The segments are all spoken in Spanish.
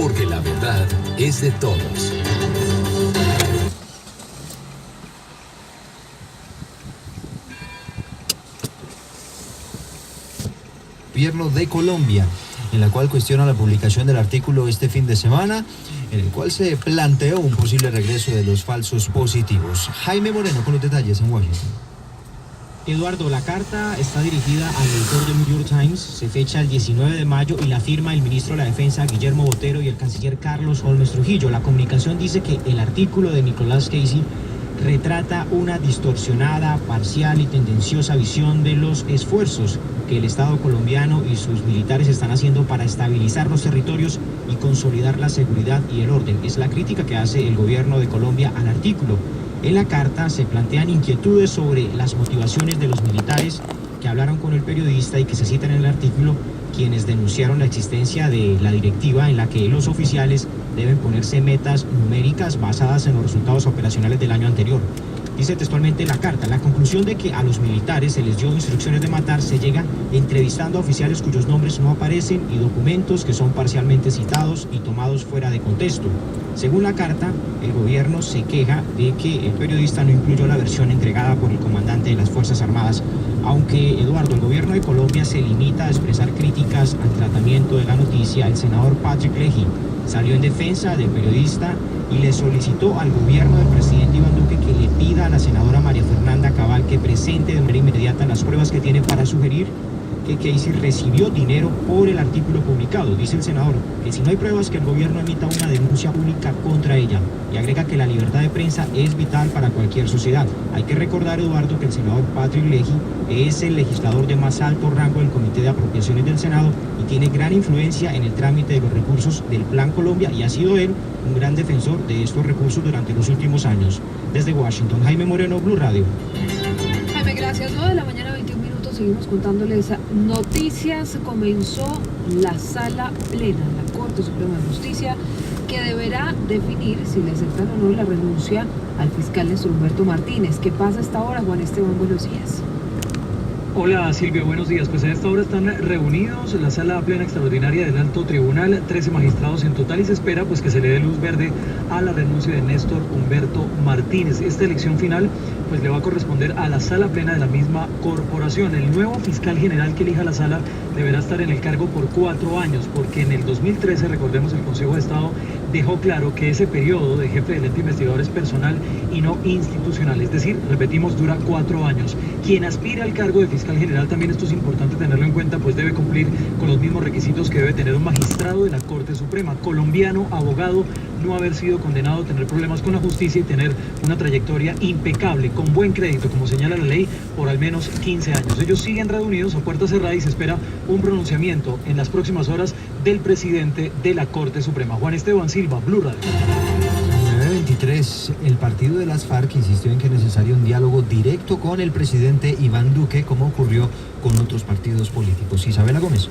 porque la verdad es de todos. Gobierno de Colombia, en la cual cuestiona la publicación del artículo este fin de semana, en el cual se planteó un posible regreso de los falsos positivos. Jaime Moreno con los detalles en Washington. Eduardo, la carta está dirigida al editor del New York Times, se fecha el 19 de mayo y la firma el ministro de la Defensa Guillermo Botero y el canciller Carlos Holmes Trujillo. La comunicación dice que el artículo de Nicholas Casey retrata una distorsionada, parcial y tendenciosa visión de los esfuerzos que el Estado colombiano y sus militares están haciendo para estabilizar los territorios y consolidar la seguridad y el orden. Es la crítica que hace el gobierno de Colombia al artículo. En la carta se plantean inquietudes sobre las motivaciones de los militares que hablaron con el periodista y que se citan en el artículo, quienes denunciaron la existencia de la directiva en la que los oficiales deben ponerse metas numéricas basadas en los resultados operacionales del año anterior. Dice textualmente la carta, la conclusión de que a los militares se les dio instrucciones de matar se llega entrevistando a oficiales cuyos nombres no aparecen y documentos que son parcialmente citados y tomados fuera de contexto. Según la carta, el gobierno se queja de que el periodista no incluyó la versión entregada por el comandante de las Fuerzas Armadas. Aunque, Eduardo, el gobierno de Colombia se limita a expresar críticas al tratamiento de la noticia, el senador Patrick Leahy salió en defensa del periodista y le solicitó al gobierno del presidente Iván Duque que le pida a la senadora María Fernanda Cabal que presente de manera inmediata las pruebas que tiene para sugerir que Casey recibió dinero por el artículo publicado. Dice el senador que si no hay pruebas, que el gobierno emita una denuncia pública contra ella, y agrega que la libertad de prensa es vital para cualquier sociedad. Hay que recordar, Eduardo, que el senador Patrick Leahy es el legislador de más alto rango del Comité de Apropiaciones del Senado y tiene gran influencia en el trámite de los recursos del Plan Colombia, y ha sido él un gran defensor de estos recursos durante los últimos años. Desde Washington, Jaime Moreno, Blue Radio. Jaime, gracias. 9 de la mañana, 21 minutos, seguimos contándoles noticias. Comenzó la sala plena de la Corte Suprema de Justicia, que deberá definir si le aceptan o no la renuncia al fiscal Néstor Humberto Martínez. ¿Qué pasa a esta hora, Juan Esteban? Buenos días. Hola Silvia, buenos días. Pues a esta hora están reunidos en la sala plena extraordinaria del Alto Tribunal, 13 magistrados en total, y se espera pues que se le dé luz verde a la renuncia de Néstor Humberto Martínez. Esta elección final pues le va a corresponder a la sala plena de la misma corporación. El nuevo fiscal general que elija la sala deberá estar en el cargo por 4 años, porque en el 2013, recordemos, el Consejo de Estado dejó claro que ese periodo de jefe del ente investigador es personal y no institucional, es decir, repetimos, dura 4 años. Quien aspira al cargo de fiscal general, también esto es importante tenerlo en cuenta, pues debe cumplir con los mismos requisitos que debe tener un magistrado de la Corte Suprema, colombiano, abogado, no haber sido condenado, tener problemas con la justicia y tener una trayectoria impecable, con buen crédito, como señala la ley, por al menos 15 años. Ellos siguen reunidos a puerta cerrada y se espera un pronunciamiento en las próximas horas del presidente de la Corte Suprema. Juan Esteban Silva, Blue Radio. 9:23, el partido de las FARC insistió en que es necesario un diálogo directo con el presidente Iván Duque, como ocurrió con otros partidos políticos. Isabela Gómez.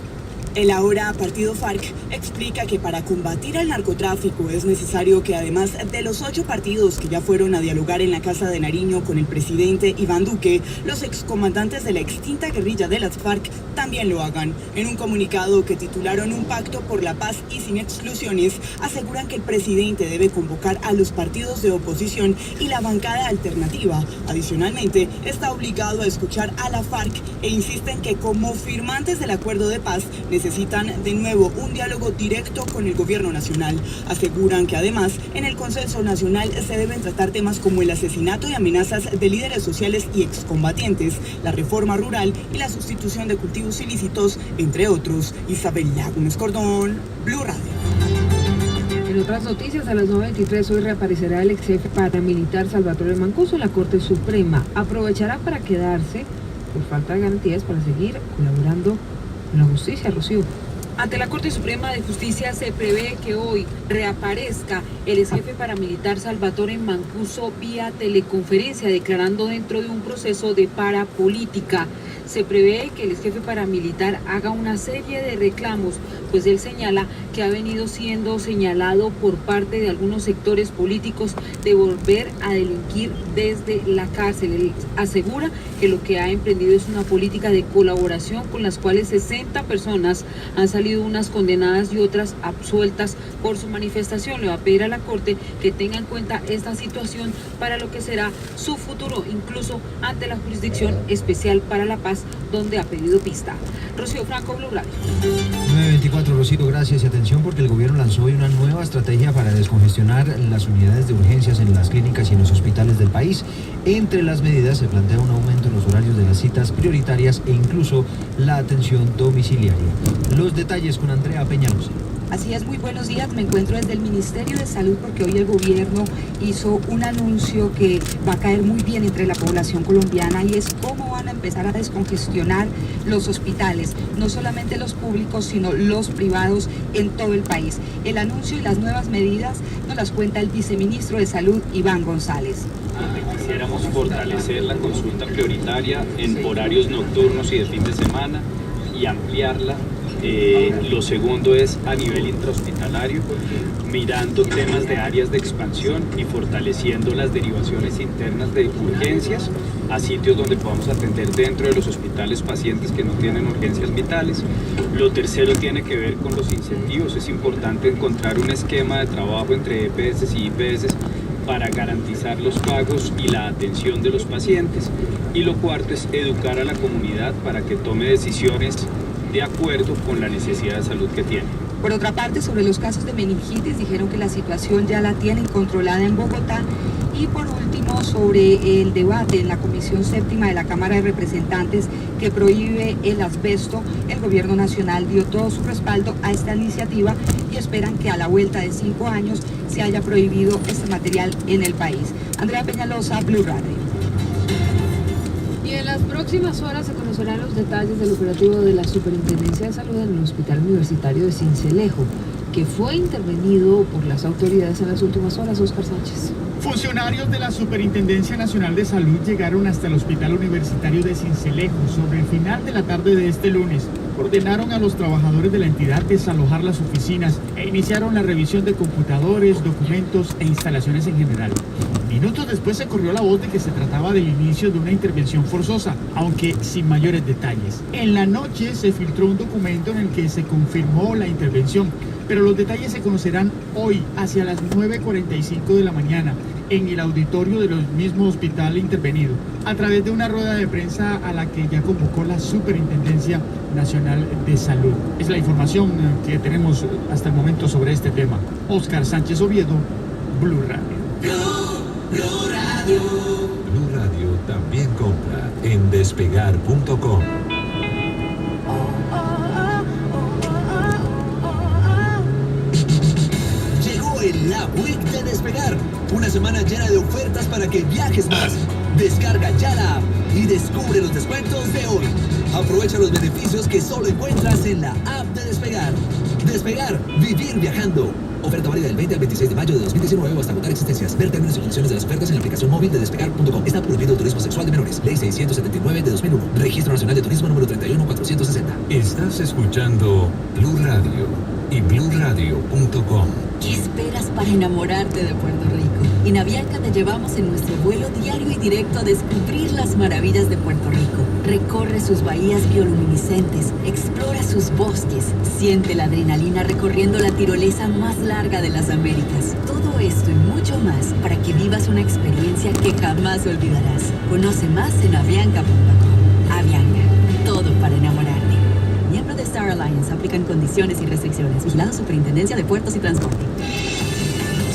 El ahora partido FARC explica que para combatir el narcotráfico es necesario que, además de los 8 partidos que ya fueron a dialogar en la Casa de Nariño con el presidente Iván Duque, los excomandantes de la extinta guerrilla de las FARC también lo hagan. En un comunicado que titularon Un pacto por la paz y sin exclusiones, aseguran que el presidente debe convocar a los partidos de oposición y la bancada alternativa. Adicionalmente, está obligado a escuchar a la FARC e insisten que, como firmantes del acuerdo de paz, necesitan de nuevo un diálogo directo con el gobierno nacional. Aseguran que además en el consenso nacional se deben tratar temas como el asesinato y amenazas de líderes sociales y excombatientes, la reforma rural y la sustitución de cultivos ilícitos, entre otros. Isabela Gómez Cordón, Blue Radio. En otras noticias, a las 9:23 hoy reaparecerá el ex jefe paramilitar Salvatore Mancuso en la Corte Suprema. Aprovechará para quedarse por falta de garantías para seguir colaborando con la justicia, Rocío. Ante la Corte Suprema de Justicia se prevé que hoy reaparezca el ex jefe paramilitar Salvatore Mancuso vía teleconferencia, declarando dentro de un proceso de parapolítica. Se prevé que el ex jefe paramilitar haga una serie de reclamos pues él señala que ha venido siendo señalado por parte de algunos sectores políticos de volver a delinquir desde la cárcel. Él asegura que lo que ha emprendido es una política de colaboración con las cuales 60 personas han salido unas condenadas y otras absueltas por su manifestación. Le va a pedir a la Corte que tenga en cuenta esta situación para lo que será su futuro, incluso ante la Jurisdicción Especial para la Paz, donde ha pedido pista. Rocío Franco, Blue Radio. 9:24, Rocío, gracias y atención porque el gobierno lanzó hoy una nueva estrategia para descongestionar las unidades de urgencias en las clínicas y en los hospitales del país. Entre las medidas se plantea un aumento en los horarios de las citas prioritarias e incluso la atención domiciliaria. Los detalles con Andrea Peñalosa. Así es, muy buenos días. Me encuentro desde el Ministerio de Salud porque hoy el gobierno hizo un anuncio que va a caer muy bien entre la población colombiana y es cómo van a empezar a descongestionar los hospitales, no solamente los públicos, sino los privados en todo el país. El anuncio y las nuevas medidas nos las cuenta el viceministro de Salud, Iván González. Quisiéramos fortalecer la consulta prioritaria en horarios nocturnos y de fin de semana y ampliarla. Lo segundo es a nivel intrahospitalario, mirando temas de áreas de expansión y fortaleciendo las derivaciones internas de urgencias a sitios donde podamos atender dentro de los hospitales pacientes que no tienen urgencias vitales. Lo tercero tiene que ver con los incentivos. Es importante encontrar un esquema de trabajo entre EPS y IPS para garantizar los pagos y la atención de los pacientes. Y lo cuarto es educar a la comunidad para que tome decisiones de acuerdo con la necesidad de salud que tiene. Por otra parte, sobre los casos de meningitis, dijeron que la situación ya la tienen controlada en Bogotá. Y por último, sobre el debate en la Comisión Séptima de la Cámara de Representantes que prohíbe el asbesto, el Gobierno Nacional dio todo su respaldo a esta iniciativa y esperan que a la vuelta de 5 años se haya prohibido este material en el país. Andrea Peñalosa, Blue Radio. Y en las próximas horas se conocerán los detalles del operativo de la Superintendencia de Salud en el Hospital Universitario de Sincelejo, que fue intervenido por las autoridades en las últimas horas. Oscar Sánchez. Funcionarios de la Superintendencia Nacional de Salud llegaron hasta el Hospital Universitario de Sincelejo sobre el final de la tarde de este lunes. Ordenaron a los trabajadores de la entidad desalojar las oficinas e iniciaron la revisión de computadores, documentos e instalaciones en general. Minutos después se corrió la voz de que se trataba del inicio de una intervención forzosa, aunque sin mayores detalles. En la noche se filtró un documento en el que se confirmó la intervención, pero los detalles se conocerán hoy hacia las 9:45 de la mañana en el auditorio del mismo hospital intervenido, a través de una rueda de prensa a la que ya convocó la Superintendencia Nacional de Salud. Es la información que tenemos hasta el momento sobre este tema. Oscar Sánchez Oviedo, Blue Radio. Blue Radio. Blue Radio también compra en despegar.com. Llegó el Lab Week de Despegar. Una semana llena de ofertas para que viajes más. Descarga ya la app y descubre los descuentos de hoy. Aprovecha los beneficios que solo encuentras en la app de Despegar. Despegar, vivir viajando. Oferta válida del 20 al 26 de mayo de 2019 o hasta agotar existencias. Ver términos y condiciones de las ofertas en la aplicación móvil de despegar.com. Está prohibido el turismo sexual de menores. Ley 679 de 2001. Registro Nacional de Turismo número 31460. Estás escuchando Blue Radio y bluradio.com. ¿Qué esperas para enamorarte de Puerto Rico? En Avianca te llevamos en nuestro vuelo diario y directo a descubrir las maravillas de Puerto Rico. Recorre sus bahías bioluminiscentes, explora sus bosques, siente la adrenalina recorriendo la tirolesa más larga de las Américas. Todo esto y mucho más para que vivas una experiencia que jamás olvidarás. Conoce más en avianca.com. Avianca, todo para enamorarte. Miembro de Star Alliance, aplican condiciones y restricciones. Vigilado Superintendencia de Puertos y Transporte.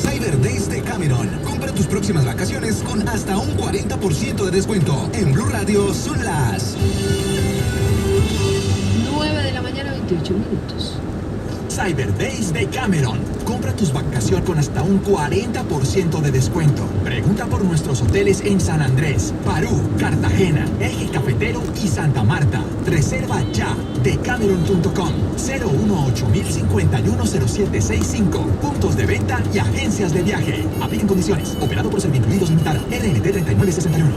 Cyber Days de Cameron. Compra tus próximas vacaciones con hasta un 40% de descuento. En Blue Radio son las 9 de la mañana, 28 minutos. Cyber Days de Cameron. Compra tus vacaciones con hasta un 40% de descuento. Pregunta por nuestros hoteles en San Andrés, Parú, Cartagena, Eje Cafetero y Santa Marta. Reserva ya. Decameron.com. 018-051-0765. Puntos de venta y agencias de viaje. Apliquen condiciones. Operado por Servincluidos Limitada. RNT 3961.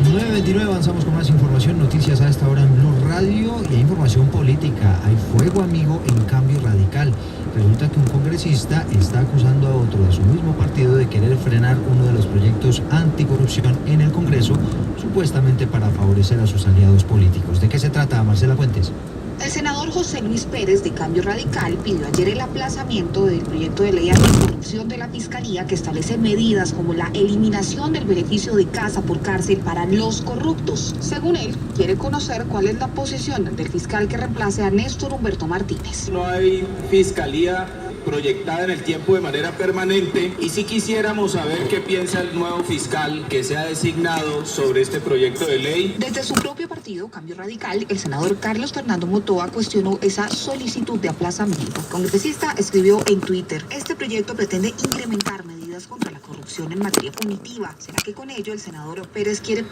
Blue 9:29, avanzamos con más información, noticias a esta hora en Blue Radio y hay información política. Hay fuego amigo en Cambio Radical. Resulta que un congresista está acusando a otro de su mismo partido de querer frenar uno de los proyectos anticorrupción en el Congreso, supuestamente para favorecer a sus aliados políticos. ¿De qué se trata, Marcela Fuentes? El senador José Luis Pérez de Cambio Radical pidió ayer el aplazamiento del proyecto de ley anticorrupción de la Fiscalía que establece medidas como la eliminación del beneficio de casa por cárcel para los corruptos. Según él, quiere conocer cuál es la posición del fiscal que reemplace a Néstor Humberto Martínez. No hay fiscalía proyectada en el tiempo de manera permanente y si quisiéramos saber qué piensa el nuevo fiscal que se ha designado sobre este proyecto de ley. Desde su propio partido, Cambio Radical, el senador Carlos Fernando Motoa cuestionó esa solicitud de aplazamiento. El congresista escribió en Twitter: este proyecto pretende incrementar medidas contra la corrupción en materia punitiva. ¿Será que con ello el senador Pérez quiere